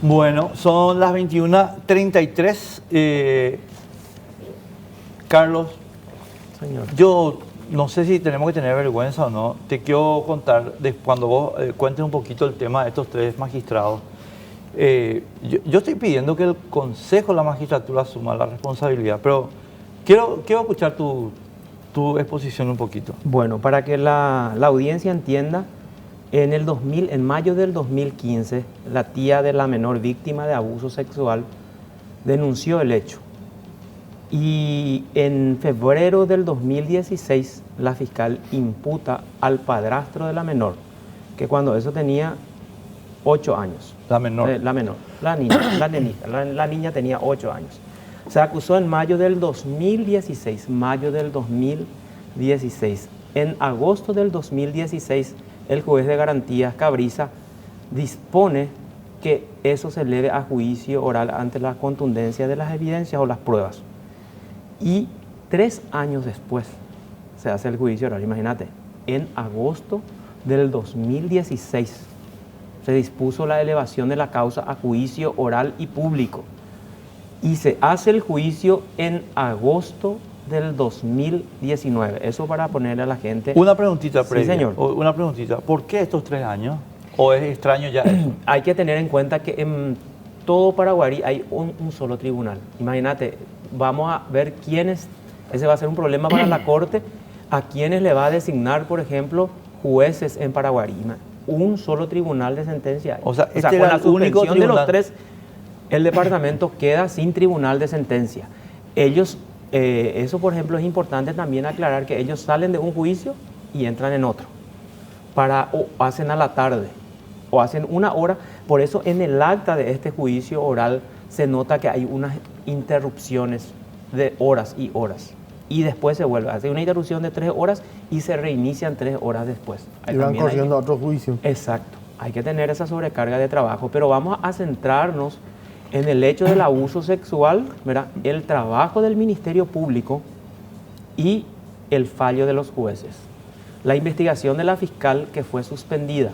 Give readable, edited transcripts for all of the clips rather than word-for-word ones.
Bueno, son las 21:33. Carlos, Señor. yo no sé si tenemos que tener vergüenza o no. Te quiero contar, cuando vos cuentes un poquito el tema de estos tres magistrados. Yo estoy pidiendo que el Consejo de la Magistratura asuma la responsabilidad, pero quiero escuchar tu exposición un poquito. Bueno, para que la audiencia entienda, en mayo del 2015, la tía de la menor víctima de abuso sexual denunció el hecho. Y en febrero del 2016, la fiscal imputa al padrastro de la menor, que cuando eso tenía 8 años. La menor. La niña tenía 8 años. Se acusó en mayo del 2016. En agosto del 2016, el juez de garantías Cabriza dispone que eso se eleve a juicio oral ante la contundencia de las evidencias o las pruebas. Y 3 años después se hace el juicio oral. Imagínate, en agosto del 2016 se dispuso la elevación de la causa a juicio oral y público. Y se hace el juicio en agosto del 2019. Eso para ponerle a la gente... Una preguntita previa. Sí, señor. Una preguntita. ¿Por qué estos 3 años? ¿O es extraño ya eso? Hay que tener en cuenta que en todo Paraguarí hay un solo tribunal. Imagínate, vamos a ver quiénes... Ese va a ser un problema para la Corte. A quiénes le va a designar, por ejemplo, jueces en Paraguarí. Un solo tribunal de sentencia. O sea, con la suspensión de los 3, el departamento queda sin tribunal de sentencia. Ellos, eso por ejemplo es importante también aclarar que ellos salen de un juicio y entran en otro. O hacen a la tarde, o hacen una hora. Por eso en el acta de este juicio oral se nota que hay unas interrupciones de horas y horas. Y después se vuelve a hacer una interrupción de 3 horas y se reinician 3 horas después. Y van corriendo a otro juicio. Exacto. Hay que tener esa sobrecarga de trabajo. Pero vamos a centrarnos en el hecho del abuso sexual, ¿verdad? El trabajo del Ministerio Público y el fallo de los jueces. La investigación de la fiscal que fue suspendida,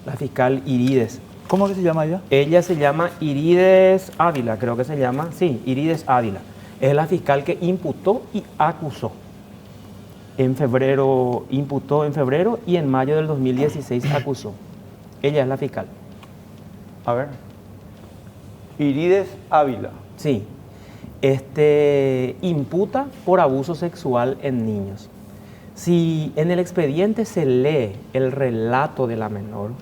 la fiscal Irides. ¿Cómo que se llama ella? Ella se llama Irides Ávila, creo que se llama. Sí, Irides Ávila. Es la fiscal que imputó y acusó. Imputó en febrero y en mayo del 2016 acusó. Ella es la fiscal. A ver. Irides Ávila. Sí. Imputa por abuso sexual en niños. Si en el expediente se lee el relato de la menor,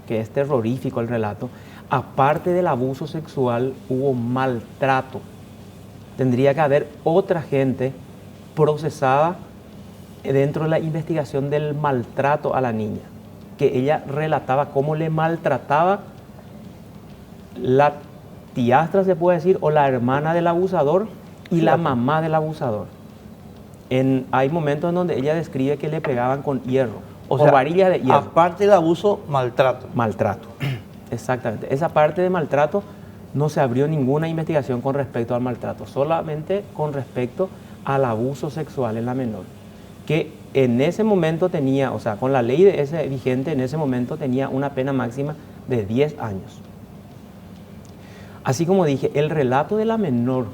que es terrorífico el relato, aparte del abuso sexual hubo maltrato. Tendría que haber otra gente procesada dentro de la investigación del maltrato a la niña, que ella relataba cómo le maltrataba la tiastra, se puede decir, o la hermana del abusador y la mamá del abusador. Hay momentos en donde ella describe que le pegaban con hierro, o sea, varillas de hierro. Aparte del abuso, maltrato. Maltrato, exactamente. Esa parte de maltrato no se abrió ninguna investigación con respecto al maltrato, solamente con respecto al abuso sexual en la menor, que en ese momento tenía, o sea, con la ley de ese vigente, en ese momento tenía una pena máxima de 10 años. Así como dije, el relato de la menor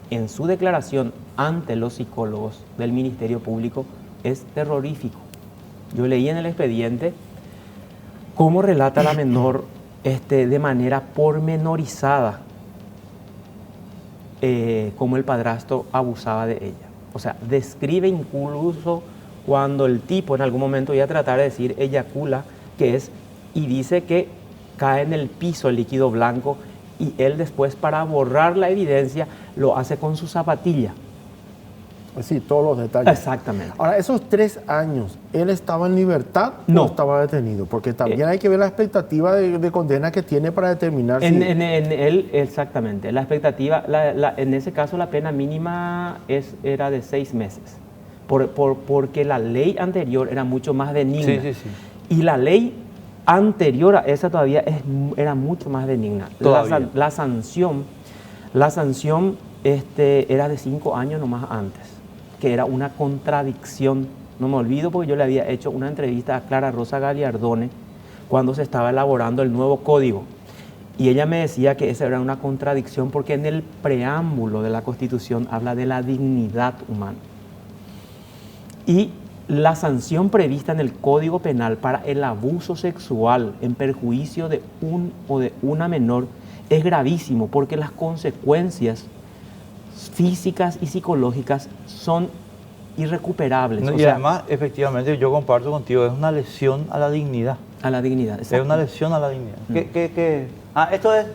en su declaración ante los psicólogos del Ministerio Público es terrorífico. Yo leí en el expediente cómo relata la menor de manera pormenorizada cómo el padrastro abusaba de ella. O sea, describe incluso cuando el tipo en algún momento iba a tratar de decir eyacula, y dice que cae en el piso el líquido blanco y él después, para borrar la evidencia, lo hace con su zapatilla. Sí, todos los detalles. Exactamente. Ahora, esos 3 años, ¿él estaba en libertad no. o estaba detenido? Porque también hay que ver la expectativa de condena que tiene para determinar en él, exactamente. La expectativa, en ese caso, la pena mínima era de 6 meses. Porque la ley anterior era mucho más benigna. Sí. Y la ley anterior a esa todavía era mucho más benigna. La sanción era de 5 años nomás antes, que era una contradicción. No me olvido porque yo le había hecho una entrevista a Clara Rosa Gallardone cuando se estaba elaborando el nuevo código. Y ella me decía que esa era una contradicción porque en el preámbulo de la Constitución habla de la dignidad humana. Y la sanción prevista en el Código Penal para el abuso sexual en perjuicio de un o de una menor es gravísimo porque las consecuencias físicas y psicológicas son irrecuperables. No, O y sea, además, efectivamente, yo comparto contigo, es una lesión a la dignidad. a la dignidad. Es exacto. una lesión a la dignidad. Esto es,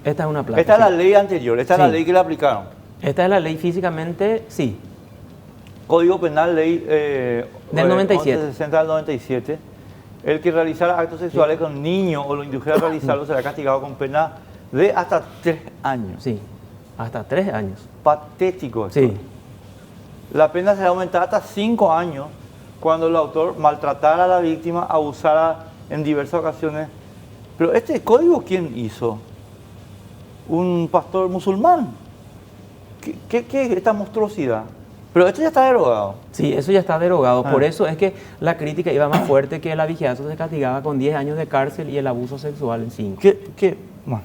Esta es una placa. esta es la sí. ley anterior, esta es la Sí. ley que le aplicaron. Esta es la ley físicamente, sí. Código Penal, ley Del 97. 1160 del 97. El que realizara actos sexuales con niños o lo indujera a realizarlo será castigado con pena de hasta 3 años. Sí, hasta 3 años. Patético esto. Sí, La pena será aumentada hasta 5 años cuando el autor maltratara a la víctima, abusara en diversas ocasiones. Pero este código, ¿quién hizo? Un pastor musulmán. ¿Qué es esta monstruosidad? Pero esto ya está derogado. sí, eso ya está derogado. Ah. Por eso es que la crítica iba más fuerte, que el abigeato se castigaba con 10 años de cárcel y el abuso sexual en 5. Bueno,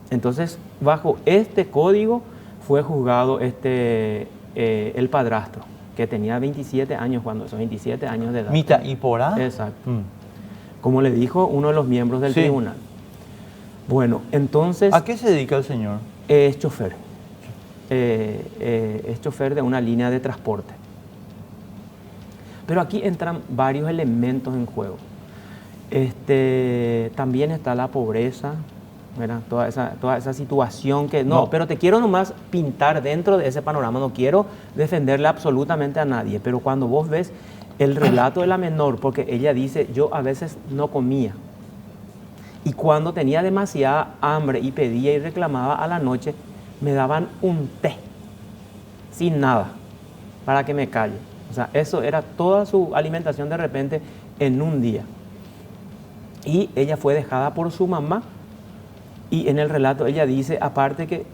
Entonces, bajo este código fue juzgado el padrastro, que tenía 27 años cuando esos 27 años de edad. Mita y porá. Exacto. Mm. Como le dijo uno de los miembros del Sí. tribunal. Bueno, entonces ¿A qué se dedica el señor? es chofer. Es chofer de una línea de transporte. Pero aquí entran varios elementos en juego. También está la pobreza, ¿verdad? Toda esa situación que... No, pero te quiero nomás pintar dentro de ese panorama, no quiero defenderle absolutamente a nadie, pero cuando vos ves el relato de la menor, porque ella dice, yo a veces no comía, y cuando tenía demasiada hambre y pedía y reclamaba a la noche, me daban un té, sin nada, para que me calle. O sea, eso era toda su alimentación de repente en un día. Y ella fue dejada por su mamá, y en el relato ella dice, aparte que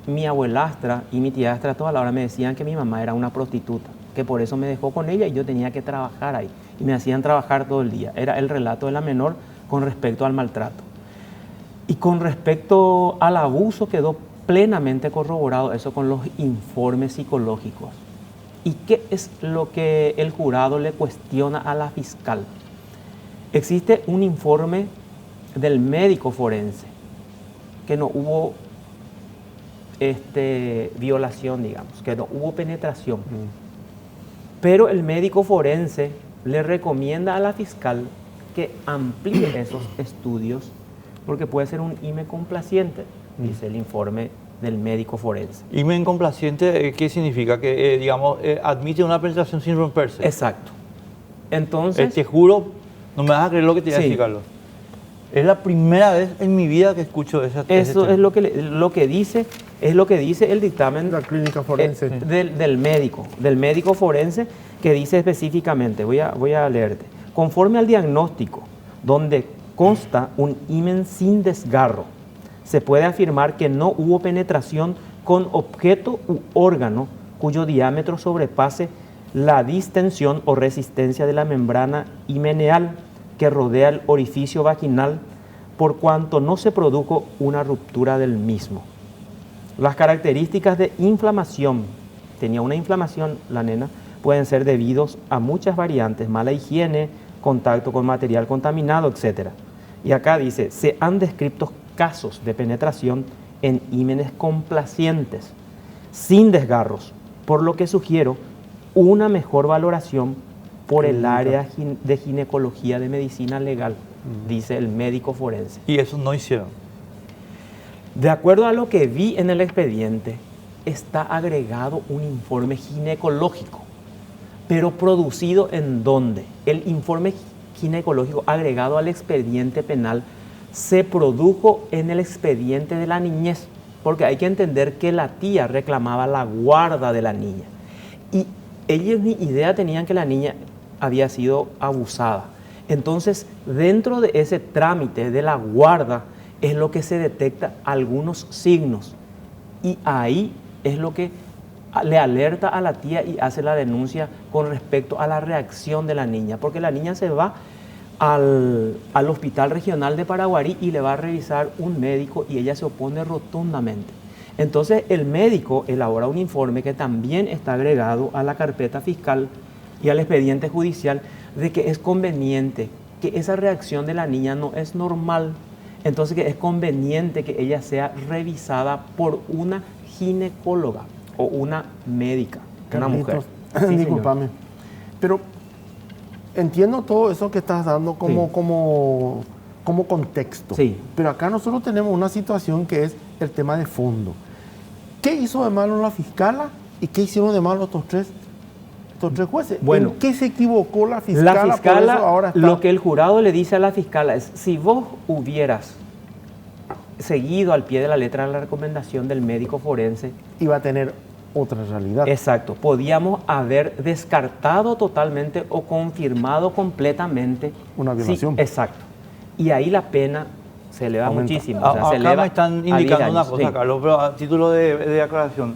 mi abuelastra y mi tiastra toda la hora me decían que mi mamá era una prostituta, que por eso me dejó con ella y yo tenía que trabajar ahí. Y me hacían trabajar todo el día. Era el relato de la menor con respecto al maltrato. Y con respecto al abuso quedó plenamente corroborado eso con los informes psicológicos. ¿Y qué es lo que el jurado le cuestiona a la fiscal? Existe un informe del médico forense que no hubo violación, digamos, que no hubo penetración. Pero el médico forense le recomienda a la fiscal que amplíe esos estudios porque puede ser un IME complaciente, dice el informe del médico forense. ¿Imen incomplaciente qué significa? Que, digamos, admite una penetración sin romperse. Exacto. Entonces, Te juro, no me vas a creer lo que te voy a Sí. decir, Carlos. Es la primera vez en mi vida que escucho ese eso tema. es lo que dice el dictamen La clínica forense. del médico forense, que dice específicamente, voy a leerte, conforme al diagnóstico, donde consta un himen sin desgarro, se puede afirmar que no hubo penetración con objeto u órgano cuyo diámetro sobrepase la distensión o resistencia de la membrana himeneal que rodea el orificio vaginal, por cuanto no se produjo una ruptura del mismo. Las características de inflamación, tenía una inflamación la nena, pueden ser debidos a muchas variantes, mala higiene, contacto con material contaminado, etc. Y acá dice, se han descrito casos de penetración en himenes complacientes, sin desgarros, por lo que sugiero una mejor valoración por el área de ginecología de medicina legal, dice el médico forense. Y eso no hicieron. De acuerdo a lo que vi en el expediente, está agregado un informe ginecológico, pero producido ¿en dónde? El informe ginecológico agregado al expediente penal se produjo en el expediente de la niñez, porque hay que entender que la tía reclamaba la guarda de la niña. Y ellos ni idea tenían que la niña había sido abusada. Entonces, dentro de ese trámite de la guarda es lo que se detecta algunos signos. Y ahí es lo que le alerta a la tía y hace la denuncia con respecto a la reacción de la niña. Porque la niña se va al Hospital Regional de Paraguarí y le va a revisar un médico y ella se opone rotundamente. Entonces el médico elabora un informe que también está agregado a la carpeta fiscal y al expediente judicial de que es conveniente, que esa reacción de la niña no es normal, entonces que es conveniente que ella sea revisada por una ginecóloga o una médica, una mujer. Carlitos, Sí, discúlpame, pero entiendo todo eso que estás dando como, Sí. como contexto. Sí. Pero acá nosotros tenemos una situación que es el tema de fondo. ¿Qué hizo de malo la fiscala y qué hicieron de malo estos tres jueces? Bueno, ¿en qué se equivocó la fiscala? La Por fiscala, eso ahora está... lo que el jurado le dice a la fiscala es, si vos hubieras seguido al pie de la letra la recomendación del médico forense, iba a tener otra realidad. exacto, podíamos haber descartado totalmente o confirmado completamente Una violación. Sí, exacto. Y ahí la pena se eleva Aumenta. muchísimo. O sea, se Acá eleva me están a 10 indicando una años. cosa, Sí. Carlos, pero a título de aclaración.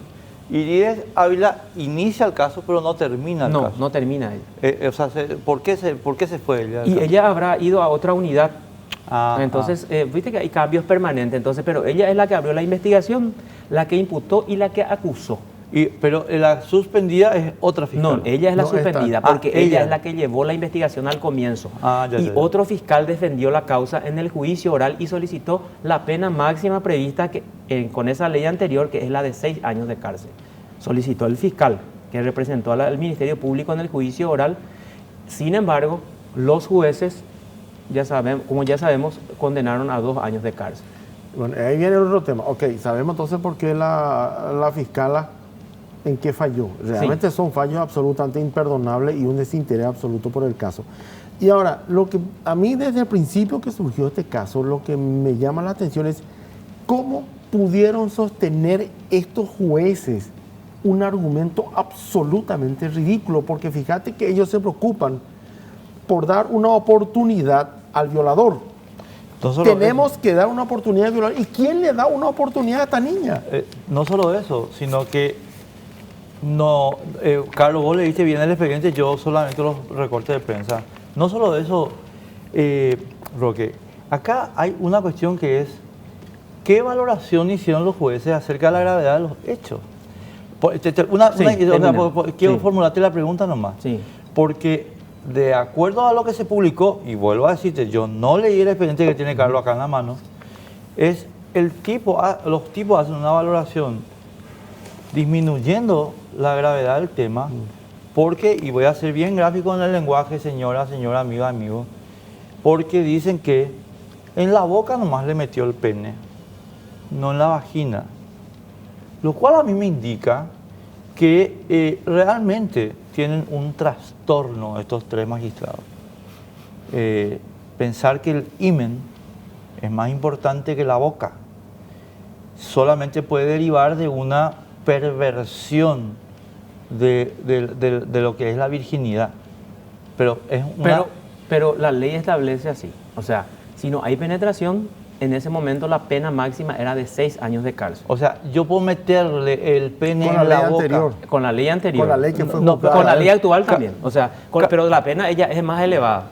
Irides Ávila inicia el caso, pero no termina el No, caso. no termina ella. O sea, ¿por qué se fue ella? del Y caso? ella habrá ido a otra unidad. Ah, Entonces, viste que hay cambios permanentes. Entonces, pero ella es la que abrió la investigación, la que imputó y la que acusó. pero la suspendida es otra fiscal. No, ella es la No, esta- suspendida Ah, porque ella. ella es la que llevó la investigación al comienzo. Ah, ya, y ya, ya. otro fiscal defendió la causa en el juicio oral y solicitó la pena máxima prevista con esa ley anterior, que es la de 6 años de cárcel. Solicitó el fiscal que representó al Ministerio Público en el juicio oral. Sin embargo, los jueces, como ya sabemos, condenaron a 2 años de cárcel. Bueno, ahí viene el otro tema. Ok, sabemos entonces por qué la fiscala en qué falló. Realmente son fallos absolutamente imperdonables y un desinterés absoluto por el caso. Y ahora, lo que a mí desde el principio que surgió este caso, lo que me llama la atención es cómo pudieron sostener estos jueces un argumento absolutamente ridículo, porque fíjate que ellos se preocupan por dar una oportunidad al violador. No solo Tenemos que dar una oportunidad al violador. ¿Y quién le da una oportunidad a esta niña? no solo eso, sino que no, Carlos, vos leíste bien el expediente, yo solamente los recortes de prensa. No solo eso, Roque, acá hay una cuestión que es, ¿qué valoración hicieron los jueces acerca de la gravedad de los hechos? Quiero Sí. formularte la pregunta nomás. Sí. Porque de acuerdo a lo que se publicó, y vuelvo a decirte, yo no leí el expediente que tiene Carlos acá en la mano, es los tipos hacen una valoración disminuyendo la gravedad del tema, porque, y voy a ser bien gráfico en el lenguaje, señora, amigo, porque dicen que en la boca nomás le metió el pene, no en la vagina. Lo cual a mí me indica que realmente tienen un trastorno estos tres magistrados. Pensar que el himen es más importante que la boca solamente puede derivar de una perversión de lo que es la virginidad. Pero es una... Pero la ley establece así. O sea, si no hay penetración, en ese momento la pena máxima era de 6 años de cárcel. O sea, yo puedo meterle el pene Con la en la ley boca. anterior. Con la ley anterior. Con la ley que fue No, juzgada. Con la ley ¿eh? actual también. O sea, pero la pena ella es más elevada.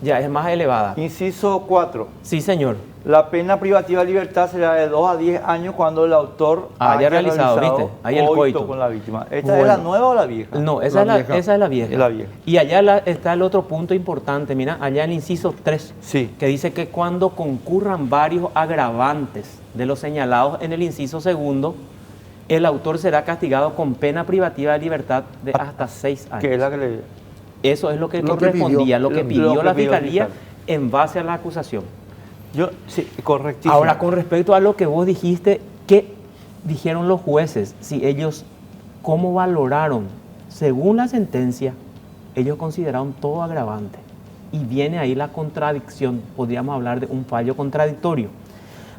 Ya es más elevada. Inciso 4. Sí, señor. La pena privativa de libertad será de 2 a 10 años cuando el autor haya realizado, ¿viste? Ahí el coito. con la víctima. ¿Esta es Bueno. la nueva o la vieja? No, esa La es vieja. esa es la vieja. Es la vieja. Y allá está el otro punto importante. Mira, allá el inciso 3. Sí. Que dice que cuando concurran varios agravantes de los señalados en el inciso segundo, el autor será castigado con pena privativa de libertad de hasta 6 años. Que es la que le... Eso es lo que Lo que correspondía, pidió. lo que Lo pidió que la pidió el fiscalía fiscal. en base a la acusación. Sí, correctísimo. Ahora, con respecto a lo que vos dijiste, ¿qué dijeron los jueces? Si ellos, ¿cómo valoraron? Según la sentencia, ellos consideraron todo agravante. Y viene ahí la contradicción, podríamos hablar de un fallo contradictorio.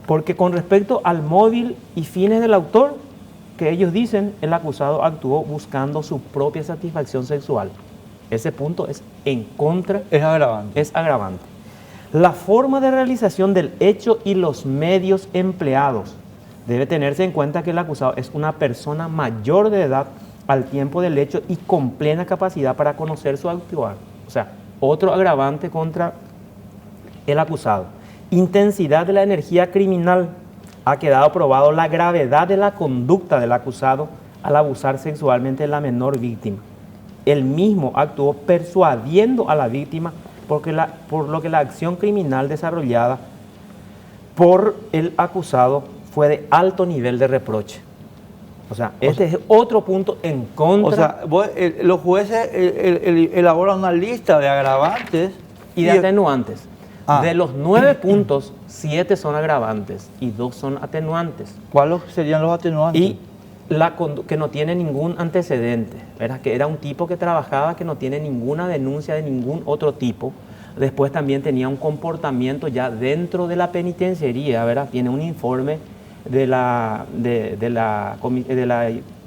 Porque con respecto al móvil y fines del autor, que ellos dicen, el acusado actuó buscando su propia satisfacción sexual. Ese punto es en contra, Es agravante. es agravante. La forma de realización del hecho y los medios empleados. Debe tenerse en cuenta que el acusado es una persona mayor de edad al tiempo del hecho y con plena capacidad para conocer su actuar. O sea, Otro agravante contra el acusado. Intensidad de la energía criminal. Ha quedado probado la gravedad de la conducta del acusado al abusar sexualmente de la menor víctima. Él mismo actuó persuadiendo a la víctima por lo que la acción criminal desarrollada por el acusado fue de alto nivel de reproche. O sea, este es otro punto en contra. O sea, los jueces elaboran una lista de agravantes y de atenuantes. De los 9 puntos, 7 son agravantes y 2 son atenuantes. ¿Cuáles serían los atenuantes? Y que no tiene ningún antecedente, ¿verdad? Que era un tipo que trabajaba que no tiene ninguna denuncia de ningún otro tipo. Después también tenía un comportamiento ya dentro de la penitenciaría, ¿verdad? Tiene un informe de la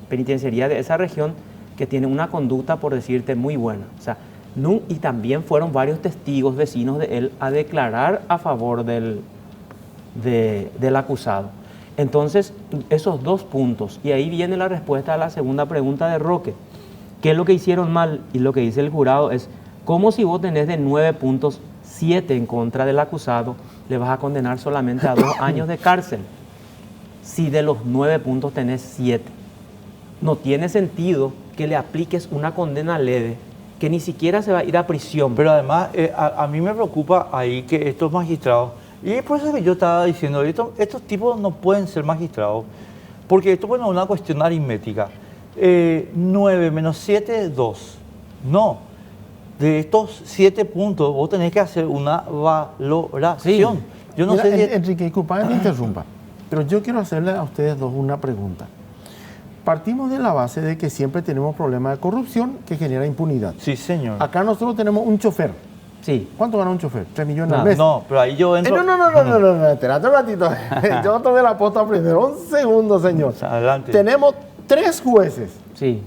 penitenciaría de esa región que tiene una conducta, por decirte, muy buena. O sea, y también fueron varios testigos vecinos de él a declarar a favor del acusado. Entonces, esos 2 puntos, y ahí viene la respuesta a la segunda pregunta de Roque. ¿Qué es lo que hicieron mal? Y lo que dice el jurado es, ¿cómo si vos tenés de 9 puntos, 7 en contra del acusado, le vas a condenar solamente a 2 años de cárcel? Si de los 9 puntos tenés 7. No tiene sentido que le apliques una condena leve, que ni siquiera se va a ir a prisión. Pero además, a mí me preocupa ahí que estos magistrados, y es por eso que yo estaba diciendo, estos tipos no pueden ser magistrados, porque esto es una cuestión aritmética. 9 menos 7 es 2. No, de estos 7 puntos vos tenés que hacer una valoración. Sí. Yo no Mira, sé si... Enrique, disculpa que te interrumpa, pero yo quiero hacerle a ustedes dos una pregunta. Partimos de la base de que siempre tenemos problemas de corrupción que genera impunidad. Sí, señor. Acá nosotros tenemos un chofer. Sí. ¿Cuánto gana un chofer? 3 millones al mes. No, pero ahí yo entro... No, espérate un ratito. Yo tomé la posta primero. Un segundo, señor. Adelante. Tenemos 3 jueces. Sí.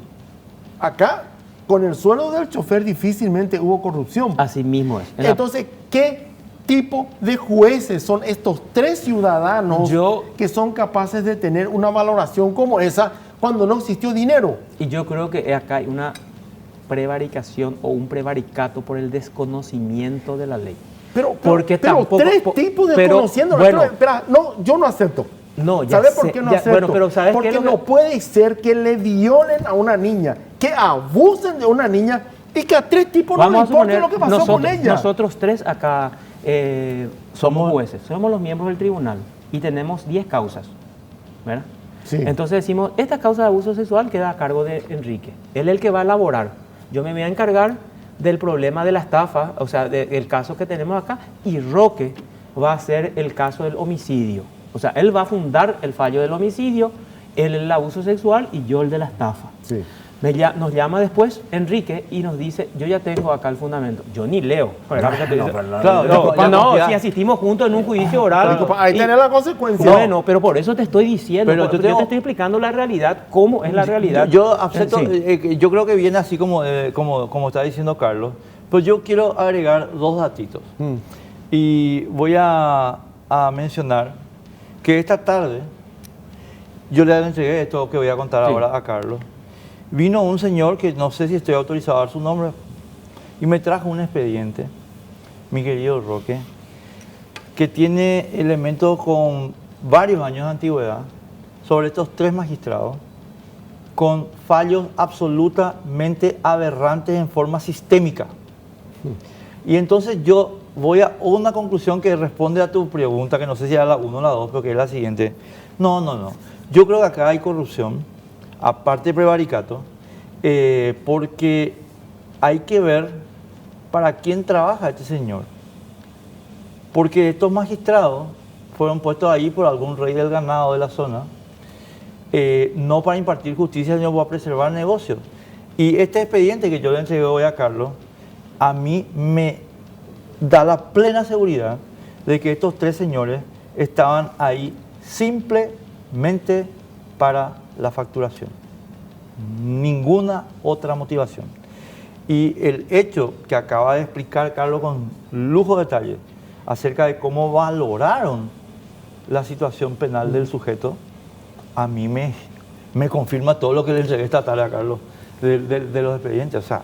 Acá, con el sueldo del chofer difícilmente hubo corrupción. Así mismo es. Entonces, ¿qué tipo de jueces son estos 3 ciudadanos que son capaces de tener una valoración como esa cuando no existió dinero? Y yo creo que acá hay una prevaricación o un prevaricato por el desconocimiento de la ley. Pero tampoco, 3 tipos desconociendo. Bueno, espera, no, yo no acepto. No, ya ¿Sabes sé, por qué no ya, acepto? bueno, pero ¿sabes porque qué? No puede ser que le violen a una niña, que abusen de una niña y que a 3 tipos no les importe lo que pasó con ella. Nosotros 3 acá somos jueces, somos los miembros del tribunal y tenemos 10 causas, ¿verdad? Sí. Entonces decimos, esta causa de abuso sexual queda a cargo de Enrique. Él es el que va a elaborar. Yo me voy a encargar del problema de la estafa, o sea, del caso que tenemos acá, y Roque va a hacer el caso del homicidio. O sea, él va a fundar el fallo del homicidio, él el abuso sexual y yo el de la estafa. Sí. Nos llama después Enrique y nos dice, yo ya tengo acá el fundamento. Yo ni leo. Si asistimos juntos en un juicio oral. Ahí tenés la consecuencia. Bueno, pero por eso te estoy diciendo, Pero yo te estoy explicando la realidad, cómo es la realidad. Yo acepto, Sí. yo creo que viene así como está diciendo Carlos, pero yo quiero agregar 2 datitos. Y voy a mencionar que esta tarde yo le entregué esto que voy a contar ahora a Carlos. Vino un señor que no sé si estoy autorizado a dar su nombre y me trajo un expediente, mi querido Roque, que tiene elementos con varios años de antigüedad sobre estos 3 magistrados con fallos absolutamente aberrantes en forma sistémica. Y entonces yo voy a una conclusión que responde a tu pregunta, que no sé si era la 1 o la 2, pero que es la siguiente. No. Yo creo que acá hay corrupción, aparte de prevaricato, porque hay que ver para quién trabaja este señor. Porque estos magistrados fueron puestos ahí por algún rey del ganado de la zona, no para impartir justicia, sino para preservar negocios. Y este expediente que yo le entregué hoy a Carlos, a mí me da la plena seguridad de que estos 3 señores estaban ahí simplemente para la facturación. Ninguna otra motivación. Y el hecho que acaba de explicar Carlos con lujo de detalle acerca de cómo valoraron la situación penal del sujeto, a mí me confirma todo lo que le entregué esta tarde a Carlos de los expedientes. O sea,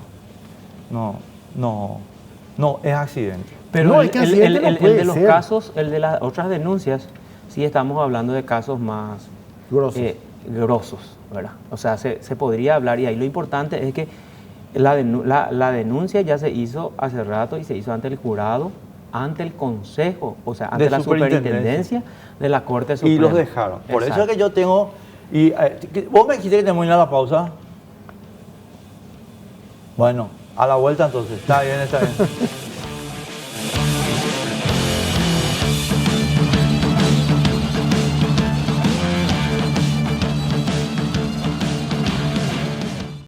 No, es accidente. Pero No, es que accidente no el puede de los ser. casos, el de las otras denuncias, sí estamos hablando de casos más Grosos. grosos, ¿verdad? O sea, se podría hablar, y ahí lo importante es que la denuncia ya se hizo hace rato y se hizo ante el jurado, ante el consejo, o sea, ante De la superintendencia. superintendencia de la Corte Suprema. Y los dejaron. Por eso es Exacto. que yo tengo... vos me dijiste que tenemos que ir a la pausa. Bueno, a la vuelta entonces. Está bien, está bien.